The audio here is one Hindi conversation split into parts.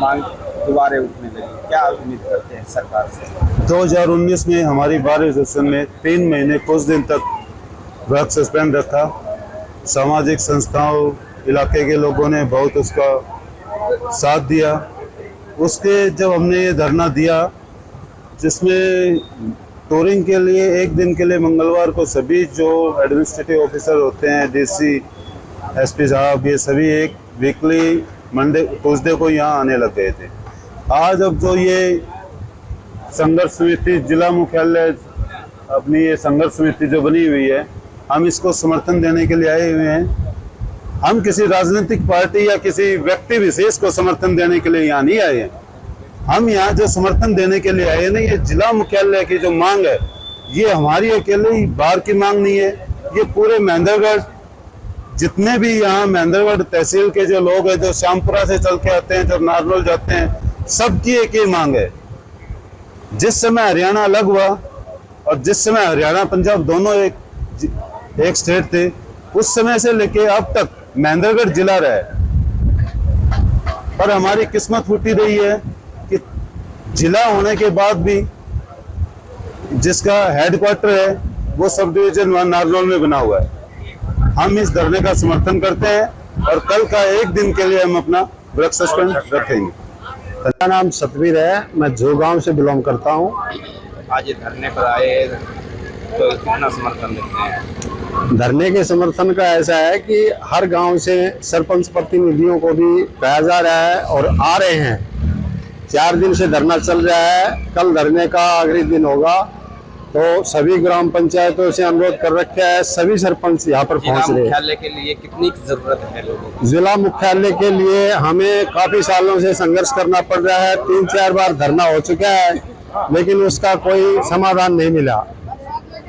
मांग दोबारा उठने लगी, क्या उम्मीद करते हैं सरकार से? 2019 में हमारी बार एसोसिएशन ने 3 महीने कुछ दिन तक वर्क सस्पेंड रखा। सामाजिक संस्थाओं, इलाके के लोगों ने बहुत उसका साथ दिया। उसके जब हमने ये धरना दिया, जिसमें टूरिंग के लिए एक दिन के लिए मंगलवार को सभी जो एडमिनिस्ट्रेटिव ऑफिसर होते हैं, डीसी, एसपी साहब, ये सभी एक वीकली मंडे ट्यूसडे को यहाँ आने लग गए थे। आज अब जो ये संघर्ष समिति जिला मुख्यालय, अपनी ये संघर्ष समिति जो बनी हुई है, हम इसको समर्थन देने के लिए आए हुए हैं। हम किसी राजनीतिक पार्टी या किसी व्यक्ति विशेष को समर्थन देने के लिए यहाँ नहीं आए हैं। हम यहाँ जो समर्थन देने के लिए आए ना, ये जिला मुख्यालय की जो मांग है, ये हमारी अकेले ही बाहर की मांग नहीं है। ये पूरे महेंद्रगढ़, जितने भी यहाँ महेंद्रगढ़ तहसील के जो लोग हैं, जो श्यामपुरा से चल के आते हैं, जो नारनौल जाते हैं, सबकी एक ही मांग है। जिस समय हरियाणा अलग हुआ और जिस समय हरियाणा पंजाब दोनों एक स्टेट थे, उस समय से लेके अब तक महेंद्रगढ़ जिला रहा है। पर हमारी किस्मत फूटी रही है कि जिला होने के बाद भी जिसका हेडक्वार्टर है वो सब डिवीजन नारनौल में बना हुआ है। हम इस धरने का समर्थन करते हैं और कल का एक दिन के लिए हम अपना वर्क सस्पेंड रखेंगे। मेरा नाम सतवीर है, मैं जो गांव से बिलोंग करता हूं। आज ये धरने पर आए तो कितना समर्थन देते हैं? धरने के समर्थन का ऐसा है कि हर गांव से सरपंच प्रतिनिधियों को भी कहा जा रहा है और आ रहे हैं। 4 दिन से धरना चल रहा है, कल धरने का आखिरी दिन होगा। तो सभी ग्राम पंचायतों से अनुरोध कर रखा है, सभी सरपंच यहाँ पर पहुँच रहे हैं। मुख्यालय के लिए कितनी जरूरत है लोगों को? जिला मुख्यालय के लिए हमें काफी सालों से संघर्ष करना पड़ रहा है। 3-4 बार धरना हो चुका है, लेकिन उसका कोई समाधान नहीं मिला।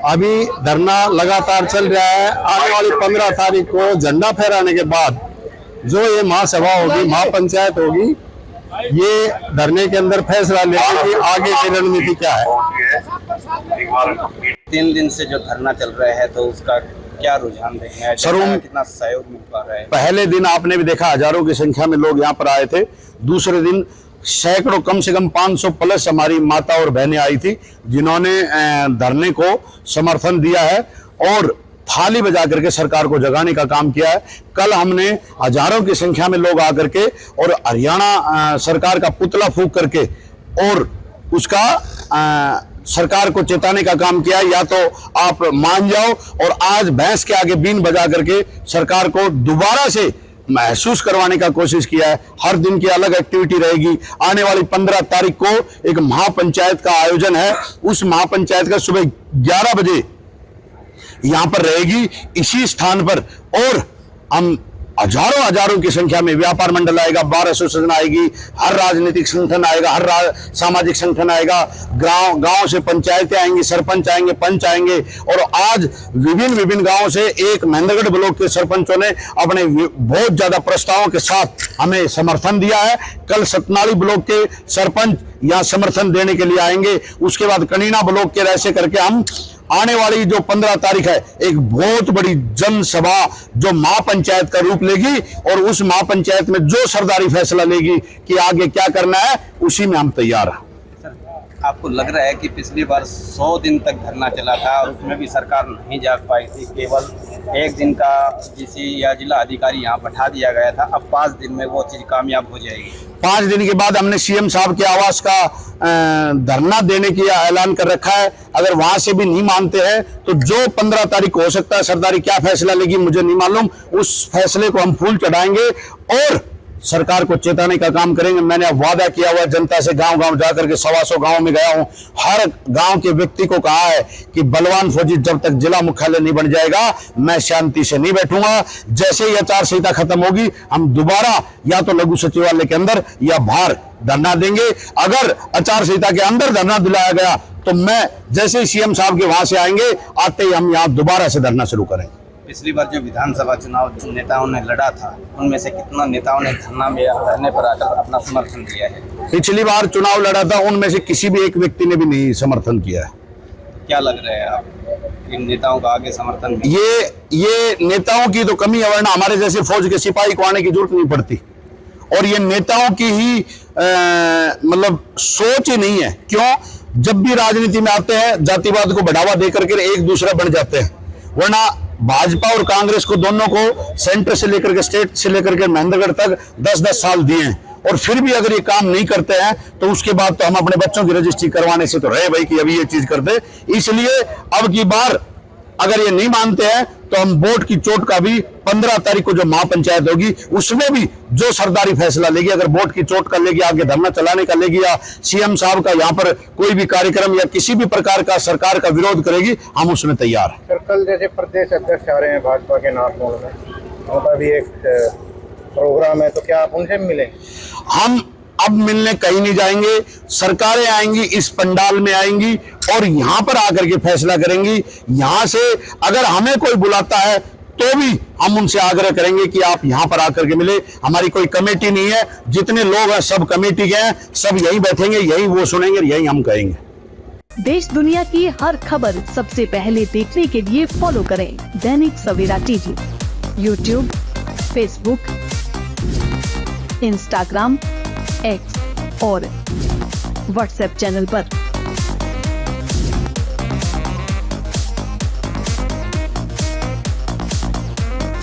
अभी धरना लगातार चल रहा है। आने वाली 15 तारीख को झंडा फहराने के बाद जो ये महासभा होगी, महापंचायत होगी, ये धरने के अंदर फैसला लेंगे कि आगे की रणनीति क्या है। 3 दिन से जो धरना चल रहा है तो उसका क्या रुझान देख रहे हैं? कितना सहयोग मिल पा रहा है? पहले दिन आपने भी देखा, हजारों की संख्या में लोग यहाँ पर आए थे। दूसरे दिन सैकड़ों, कम से कम 500 प्लस हमारी माता और बहनें आई थी, जिन्होंने धरने को समर्थन दिया है और थाली बजा करके सरकार को जगाने का काम किया है। कल हमने हजारों की संख्या में लोग आकर के और हरियाणा सरकार का पुतला फूंक करके और उसका सरकार को चेताने का काम किया है, या तो आप मान जाओ। और आज भैंस के आगे बीन बजा करके सरकार को दोबारा से महसूस करवाने का कोशिश किया है। हर दिन की अलग एक्टिविटी रहेगी। आने वाली 15 तारीख को एक महापंचायत का आयोजन है। उस महापंचायत का सुबह 11 बजे यहां पर रहेगी, इसी स्थान पर। और हम हजारों की संख्या में व्यापार मंडल आएगा, बार एसोसिएशन आएगी, हर राजनीतिक संगठन आएगा, हर सामाजिक संगठन आएगा, गांव से पंचायतें आएंगी, सरपंच आएंगे, पंच आएंगे। और आज विभिन्न गांवों से एक महेंद्रगढ़ ब्लॉक के सरपंचों ने अपने बहुत ज्यादा प्रस्तावों के साथ हमें समर्थन दिया है। कल सतनाली ब्लॉक के सरपंच यहाँ समर्थन देने के लिए आएंगे। उसके बाद कनीना ब्लॉक के ऐसे करके हम आने वाली जो 15 तारीख है, एक बहुत बड़ी जनसभा जो महापंचायत का रूप लेगी और उस महापंचायत में जो सरदारी फैसला लेगी कि आगे क्या करना है, उसी में हम तैयार हैं। आपको लग रहा है कि पिछली बार 100 दिन तक धरना चला था और उसमें भी सरकार नहीं जाग पाई थी, केवल एक दिन का डीसी या जिला अधिकारी यहाँ बैठा दिया गया था, अब 5 दिन में वो चीज कामयाब हो जाएगी? 5 दिन के बाद हमने सीएम साहब के आवास का धरना देने की ऐलान कर रखा है। अगर वहां से भी नहीं मानते हैं तो जो 15 तारीख को हो सकता है, सरदारी क्या फैसला लेगी मुझे नहीं मालूम, उस फैसले को हम फूल चढ़ाएंगे और सरकार को चेताने का काम करेंगे। मैंने अब वादा किया हुआ जनता से, गांव जाकर के 125 गांव में गया हूं, हर गांव के व्यक्ति को कहा है कि बलवान फौजी जब तक जिला मुख्यालय नहीं बन जाएगा मैं शांति से नहीं बैठूंगा। जैसे ही आचार संहिता खत्म होगी हम दोबारा या तो लघु सचिवालय के अंदर या बाहर धरना देंगे। अगर आचार संहिता के अंदर धरना दिलाया गया तो मैं जैसे ही सीएम साहब के वहां से आएंगे, आते ही हम यहाँ दोबारा से धरना शुरू करेंगे। पिछली बार जो विधानसभा चुनाव नेताओं ने लड़ा था, उनमें से कितना नेताओं ने धरने पर आकर अपना समर्थन दिया है? पिछली बार चुनाव लड़ा था, उनमें से किसी भी एक व्यक्ति ने भी नहीं समर्थन किया है। क्या लग रहा है आप इन नेताओं का आगे समर्थन? ये नेताओं की तो कमी है, वरना हमारे जैसे फौज के सिपाही को आने की जरूरत नहीं पड़ती। और ये नेताओं की ही मतलब सोच ही नहीं है। क्यों? जब भी राजनीति में आते हैं जातिवाद को बढ़ावा देकर के एक दूसरा बन जाते हैं, वरना भाजपा और कांग्रेस को दोनों को सेंटर से लेकर के स्टेट से लेकर के महेंद्रगढ़ तक 10-10 साल दिए हैं, और फिर भी अगर ये काम नहीं करते हैं तो उसके बाद तो हम अपने बच्चों की रजिस्ट्री करवाने से तो रहे भाई कि अभी ये चीज कर दे। इसलिए अब की बार अगर ये नहीं मानते हैं तो हम वोट की चोट का भी 15 तारीख को जो महापंचायत होगी उसमें भी जो सरदारी फैसला लेगी, अगर वोट की चोट का लेगी, आगे धरना चलाने का लेगी, या सीएम साहब का यहाँ पर कोई भी कार्यक्रम या किसी भी प्रकार का सरकार का विरोध करेगी, हम उसमें तैयार हैं। सर, कल जैसे प्रदेश अध्यक्ष आ रहे हैं भाजपा के नागपुर में, उनका भी एक प्रोग्राम है, तो क्या आप उनसे मिलेंगे? हम अब मिलने कहीं नहीं जाएंगे, सरकारें आएंगी, इस पंडाल में आएंगी और यहां पर आकर के फैसला करेंगी। यहां से अगर हमें कोई बुलाता है तो भी हम उनसे आग्रह करेंगे कि आप यहां पर आकर के मिले। हमारी कोई कमेटी नहीं है, जितने लोग हैं सब कमेटी के हैं, सब यहीं बैठेंगे, यही वो सुनेंगे, यही हम कहेंगे। देश दुनिया की हर खबर सबसे पहले देखने के लिए फॉलो करें Dainik Savera TV, YouTube, Facebook, Instagram, X और व्हाट्सएप चैनल पर।